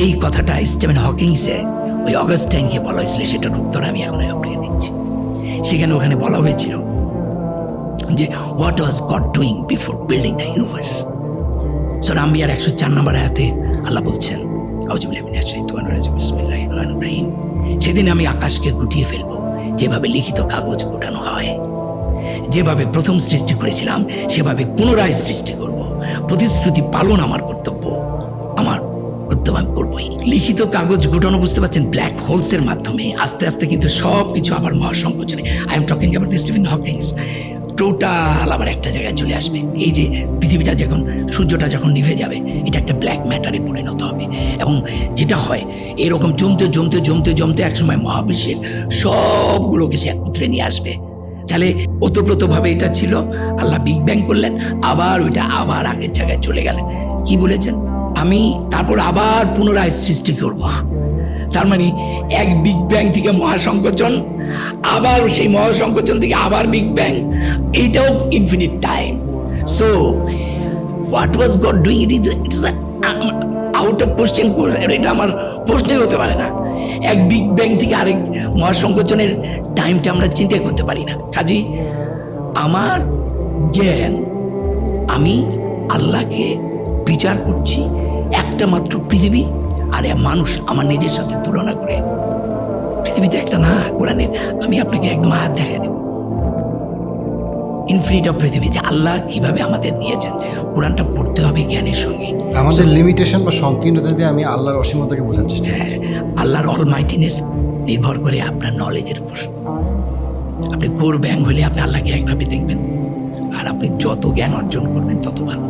যেই কথাটা স্টিফেন হকিংসে ওই অগাস্টাইনকে বলা হয়েছিল, সেটার উত্তর আমি এখন আপনাকে দিচ্ছি। সেখানে ওখানে বলা হয়েছিল যে what was God doing before building the universe. সূরা আম্বিয়ার 104 নম্বর আয়াতে আল্লাহ বলছেন, সেদিন আমি আকাশকে গুটিয়ে ফেলবো যেভাবে লিখিত কাগজ গোটানো হয়। যেভাবে প্রথম সৃষ্টি করেছিলাম সেভাবে পুনরায় সৃষ্টি করব। প্রতিশ্রুতি পালন আমার কর্তব্য, আমার কর্তব্য আমি করবই। লিখিত কাগজ গোটানো, বুঝতে পারছেন, ব্ল্যাক হোলসের মাধ্যমে আস্তে আস্তে কিন্তু সব কিছু আবার মহাসংকোচনে, I am talking about Stephen Hawking's, total আবার একটা জায়গায় চলে আসবে। এই যে পৃথিবীটা যখন, সূর্যটা যখন নিভে যাবে, এটা একটা ব্ল্যাক ম্যাটারে পরিণত হবে। এবং যেটা হয় এরকম জমতে জমতে জমতে জমতে একসময় মহাবিশ্বের সবগুলোকে সে একত্রে নিয়ে আসবে। তাহলে ওতপ্রোতভাবে এটা ছিল, আল্লাহ বিগ ব্যাং করলেন, আবার ওইটা আবার আগের জায়গায় চলে গেলেন। কি বলেছেন? আমি তারপর আবার পুনরায় সৃষ্টি করব। তার মানে এক বিগ ব্যাং থেকে মহাসংকোচন, আবার সেই মহাসংকোচন থেকে আবার বিগ ব্যাং, এইটাও infinite time. So what was God doing, it is out of question. এটা আমার প্রশ্নই হতে পারে না। এক বিগ ব্যাং থেকে আরেক মহাসংকোচনের টাইমটা আমরা চিন্তা করতে পারি না। কাজেই আমার জ্ঞান, আমি আল্লাহকে বিচার করছি একটা মাত্র পৃথিবী আর মানুষ আমার নিজের সাথে তুলনা করে। পৃথিবীতে একটা না, কোরআনের আমি আপনাকে একদম আয়াত দেখাই দেব, ইনফিনিট অফ পৃথিবী, যে আল্লাহ কিভাবে আমাদের নিয়েছেন। কোরআনটা পড়তে হবে জ্ঞানের সঙ্গে। আমাদের লিমিটেশন বা সংকীর্ণতা দিয়ে আমি আল্লাহর অসীমতাকে বোঝার চেষ্টা করছি। আল্লাহর অলমাইটিনেস নির্ভর করে আপনার নলেজের উপর। আপনি কোর ব্যাং হলে আপনি আল্লাহকে একভাবে দেখবেন, আর আপনি যত জ্ঞান অর্জন করবেন তত ভালো।